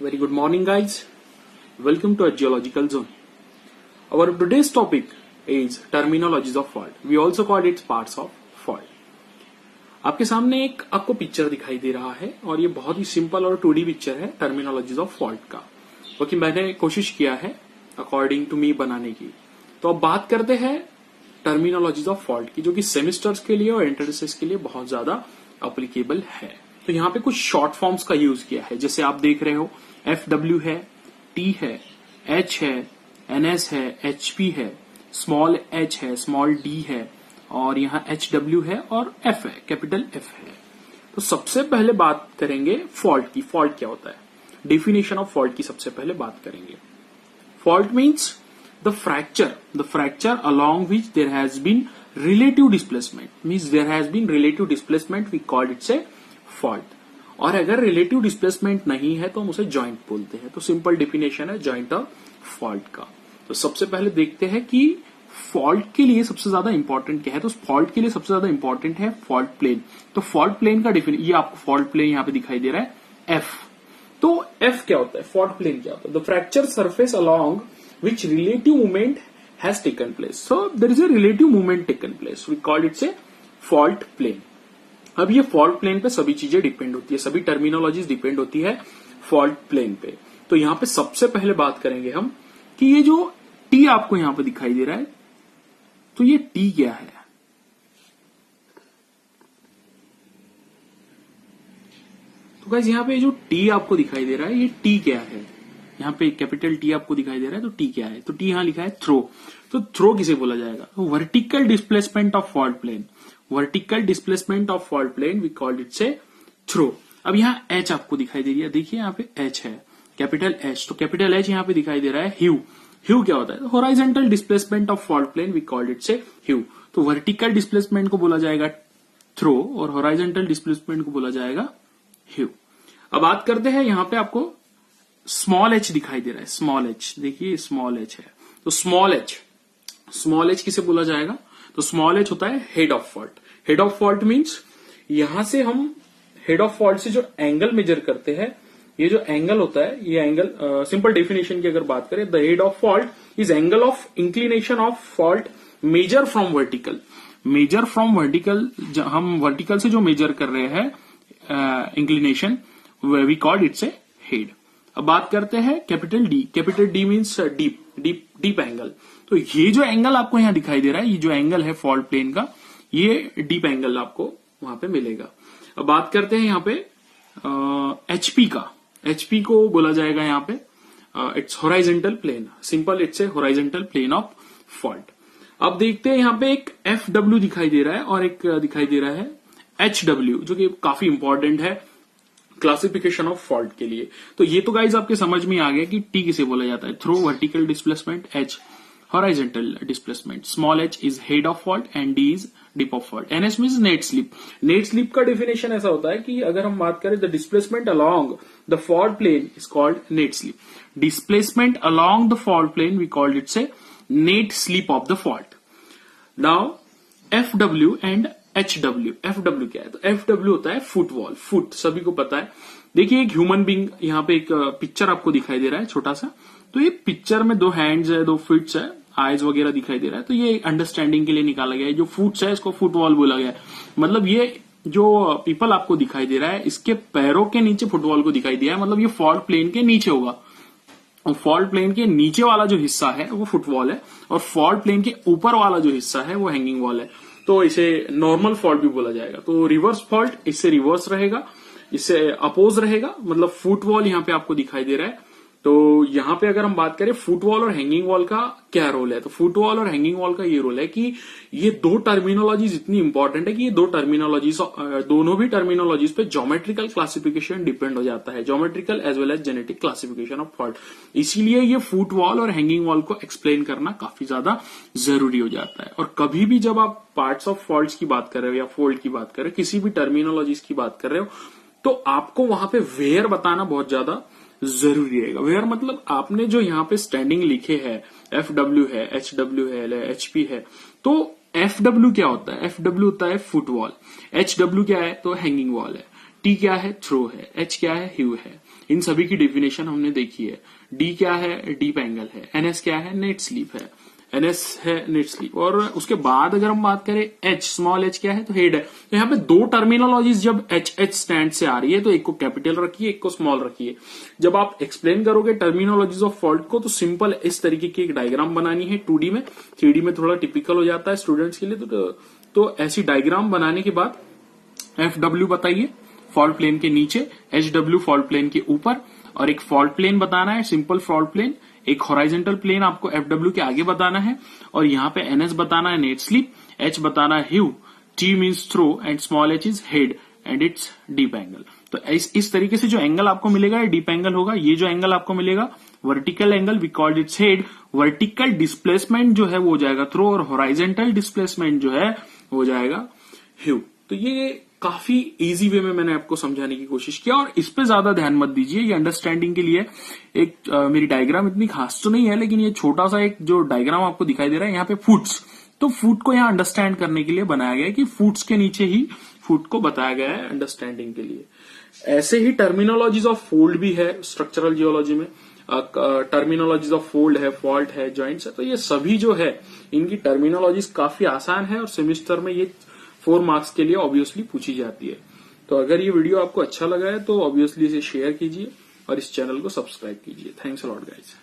Very good morning, guys. Welcome to a geological zone. Our today's topic is terminologies of fault. We also call it parts of fault. आपके सामने एक आपको picture दिखाई दे रहा है और ये बहुत ही सिंपल और 2D पिक्चर है टर्मिनोलॉजीज ऑफ फॉल्ट का, क्योंकि मैंने कोशिश किया है अकॉर्डिंग टू मी बनाने की। तो अब बात करते हैं टर्मिनोलॉजीज ऑफ फॉल्ट की, जो कि सेमेस्टर्स के लिए और एंट्रेंसेस के लिए बहुत ज्यादा अप्लीकेबल है। तो यहाँ पे कुछ शॉर्ट फॉर्म्स का यूज किया है, जैसे आप देख रहे हो FW है, T है, H है, NS है, HP है, स्मॉल h है, स्मॉल d है और यहाँ HW है और F है, कैपिटल F है। तो सबसे पहले बात करेंगे फॉल्ट की। फॉल्ट क्या होता है, डेफिनेशन ऑफ फॉल्ट की सबसे पहले बात करेंगे। Fault means the fracture along which there has been relative displacement, means there has been relative displacement, we call it a fault। और अगर relative displacement नहीं है तो हम उसे joint बोलते हैं। तो सिंपल डेफिनेशन है joint ऑफ फॉल्ट का। तो सबसे पहले देखते हैं कि फॉल्ट के लिए सबसे ज्यादा इंपॉर्टेंट क्या है। तो फॉल्ट के लिए सबसे ज्यादा इंपॉर्टेंट है फॉल्ट प्लेन। तो फॉल्ट प्लेन का डेफिनेशन, ये आपको फॉल्ट प्लेन यहाँ पे दिखाई दे रहा है F। तो F क्या होता है, फॉल्ट प्लेन क्या होता है? The fracture surface along which relative movement has taken place. So there is a relative movement taken place. We call it a fault plane. अब ये fault plane पे सभी चीजें डिपेंड होती है, सभी टर्मिनोलॉजीज डिपेंड होती है fault plane पे। तो यहाँ पे सबसे पहले बात करेंगे हम कि ये जो T आपको यहाँ पे दिखाई दे रहा है, तो ये T क्या है? तो गाइस यहाँ पे जो T आपको दिखाई दे रहा है, ये T क्या है? यहाँ पे कैपिटल T आपको दिखाई दे रहा है, तो T क्या है? तो T यहाँ लिखा है थ्रो। तो थ्रो किसे बोला जाएगा? तो vertical displacement of fault plane. Vertical displacement of fault plane we called it से थ्रो। अब यहाँ H आपको दिखाई दे रही है, देखिए यहाँ पे H है, कैपिटल H। तो कैपिटल H यहाँ पे दिखाई दे रहा है ह्यू। ह्यू क्या होता है? Horizontal displacement of fault plane we called it से ह्यू। तो वर्टिकल डिस्प्लेसमेंट को बोला जाएगा थ्रो और हॉरिजॉन्टल डिस्प्लेसमेंट को बोला जाएगा ह्यू। अब बात करते हैं, यहाँ पे आपको स्मॉल h दिखाई दे रहा है, स्मॉल h, देखिए स्मॉल h है। तो स्मॉल h किसे बोला जाएगा? तो स्मॉल h होता है head of fault. Head of fault means यहां से हम हेड ऑफ फॉल्ट से जो एंगल मेजर करते हैं, ये जो एंगल होता है, ये एंगल सिंपल डेफिनेशन की अगर बात करें, the hade of fault is angle of inclination of fault measure from vertical. Measure from vertical, हम वर्टिकल से जो मेजर कर रहे हैं inclination, we called it's a hade. अब बात करते हैं capital D. Capital D means dip angle. तो ये जो एंगल आपको यहाँ दिखाई दे रहा है, ये जो एंगल है फॉल्ट प्लेन का, ये डीप एंगल आपको वहां पे मिलेगा। अब बात करते हैं यहाँ पे HP का। HP को बोला जाएगा यहाँ पे it's horizontal plane. Simple, it's a horizontal plane of fault. अब देखते हैं यहाँ पे एक FW दिखाई दे रहा है और एक दिखाई दे रहा है HW, जो कि काफी इंपॉर्टेंट है क्लासिफिकेशन ऑफ फॉल्ट के लिए। तो ये तो गाइज आपके समझ में आ गया कि T किसे बोला जाता है, throw vertical displacement, H horizontal displacement, small h is hade of fault and D is dip of fault. NS means net slip. Net slip का डेफिनेशन ऐसा होता है कि अगर हम बात करें the displacement along the fault plane is called net slip. Displacement along the fault plane we called it's a net slip of the fault. Now FW and HW। FW क्या है? तो FW होता है फुटवॉल। फुट सभी को पता है। देखिए एक ह्यूमन बींग, यहाँ पे एक पिक्चर आपको दिखाई दे रहा है छोटा सा। तो ये पिक्चर में 2 हैंड्स है, 2 फीट्स है, आईज वगैरह दिखाई दे रहा है। तो ये अंडरस्टैंडिंग के लिए निकाला गया है। जो फुट्स है इसको फुटवॉल बोला गया है। मतलब ये जो पीपल आपको दिखाई दे रहा है, इसके पैरों के नीचे फुटवॉल को दिखाई दिया है, मतलब ये फॉल्ट प्लेन के नीचे होगा। और फॉल्ट प्लेन के नीचे वाला जो हिस्सा है वो फुटवॉल है और फॉल्ट प्लेन के ऊपर वाला जो हिस्सा है वो हैंगिंग वॉल है। तो इसे नॉर्मल फॉल्ट भी बोला जाएगा। तो रिवर्स फॉल्ट इससे रिवर्स रहेगा, इससे अपोज रहेगा। मतलब फुटवॉल यहाँ पे आपको दिखाई दे रहा है। तो यहाँ पे अगर हम बात करें फुटवॉल और हैंगिंग वॉल का क्या रोल है, तो फुटवॉल और हैंगिंग वॉल का ये रोल है कि ये 2 टर्मिनोलॉजीज इतनी इंपॉर्टेंट है कि ये 2 टर्मिनोलॉजीज, दोनों भी टर्मिनोलॉजीज पे ज्योमेट्रिकल क्लासिफिकेशन डिपेंड हो जाता है, geometrical as well as genetic classification of fault. इसीलिए ये फुटवॉल और हैंगिंग वॉल को एक्सप्लेन करना काफी ज्यादा जरूरी हो जाता है। और कभी भी जब आप पार्ट्स ऑफ फॉल्ट्स की बात कर रहे हो या फोल्ड की बात कर रहे हो, किसी भी टर्मिनोलॉजीज की बात कर रहे हो, तो आपको वहां पे वेयर बताना बहुत ज्यादा जरूरी रहेगा। वेयर मतलब आपने जो यहाँ पे स्टैंडिंग लिखे हैं, FW है, HW है, HP है, तो FW क्या होता है? FW होता है फुटवॉल। HW क्या है? तो हैंगिंग वॉल है। T क्या है? थ्रो है। H क्या है? ह्यू है। इन सभी की डेफिनेशन हमने देखी है। डी क्या है? डीप एंगल है। एनएस क्या है? नेट स्लीप है। एनएस है नेट स्लीप। और उसके बाद अगर हम बात करें एच, स्मॉल एच क्या है? तो हेड है। तो यहाँ पे दो टर्मिनोलॉजीज जब एच स्टैंड से आ रही है तो एक को कैपिटल रखिए, एक को स्मॉल रखिए। जब आप एक्सप्लेन करोगे टर्मिनोलॉजीज ऑफ फॉल्ट को तो सिंपल इस तरीके की एक डायग्राम बनानी है 2D में। 3D में थोड़ा टिपिकल हो जाता है स्टूडेंट्स के लिए। तो ऐसी डायग्राम बनाने के बाद FW बताइए फॉल्ट प्लेन के नीचे, HW फॉल्ट प्लेन के ऊपर, और एक फॉल्ट प्लेन बताना है, सिंपल फॉल्ट प्लेन। एक हॉरिजॉन्टल प्लेन आपको FW के आगे बताना है, और यहाँ पे NS बताना है नेट स्लीप, H बताना है heave, T means throw, and small h is hade, and it's dip angle. तो इस तरीके से जो एंगल आपको मिलेगा ये डीप एंगल होगा। ये जो एंगल आपको मिलेगा vertical angle, we called it's hade. Vertical displacement जो है वो हो जाएगा थ्रो, और हॉरिजॉन्टल डिस्प्लेसमेंट जो है वो हो जाएगा ह्यू। तो ये काफी इजी वे में मैंने आपको समझाने की कोशिश किया, और इस पे ज्यादा ध्यान मत दीजिए। ये अंडरस्टैंडिंग के लिए एक मेरी डायग्राम इतनी खास तो नहीं है, लेकिन ये छोटा सा एक जो डायग्राम आपको दिखाई दे रहा है यहाँ पे फुट्स, तो फुट को यहाँ अंडरस्टैंड करने के लिए बनाया गया है कि फुट्स के नीचे ही फुट को बताया गया है अंडरस्टैंडिंग के लिए। ऐसे ही टर्मिनोलॉजीज ऑफ फोल्ड भी है स्ट्रक्चरल जियोलॉजी में। टर्मिनोलॉजीज ऑफ फोल्ड है, फॉल्ट है, जॉइंट्स है। तो ये सभी जो है इनकी टर्मिनोलॉजीज काफी आसान है, और सेमेस्टर में ये 4 मार्क्स के लिए ऑब्वियसली पूछी जाती है। तो अगर ये वीडियो आपको अच्छा लगा है तो ऑब्वियसली इसे शेयर कीजिए और इस चैनल को सब्सक्राइब कीजिए। Thanks a lot guys.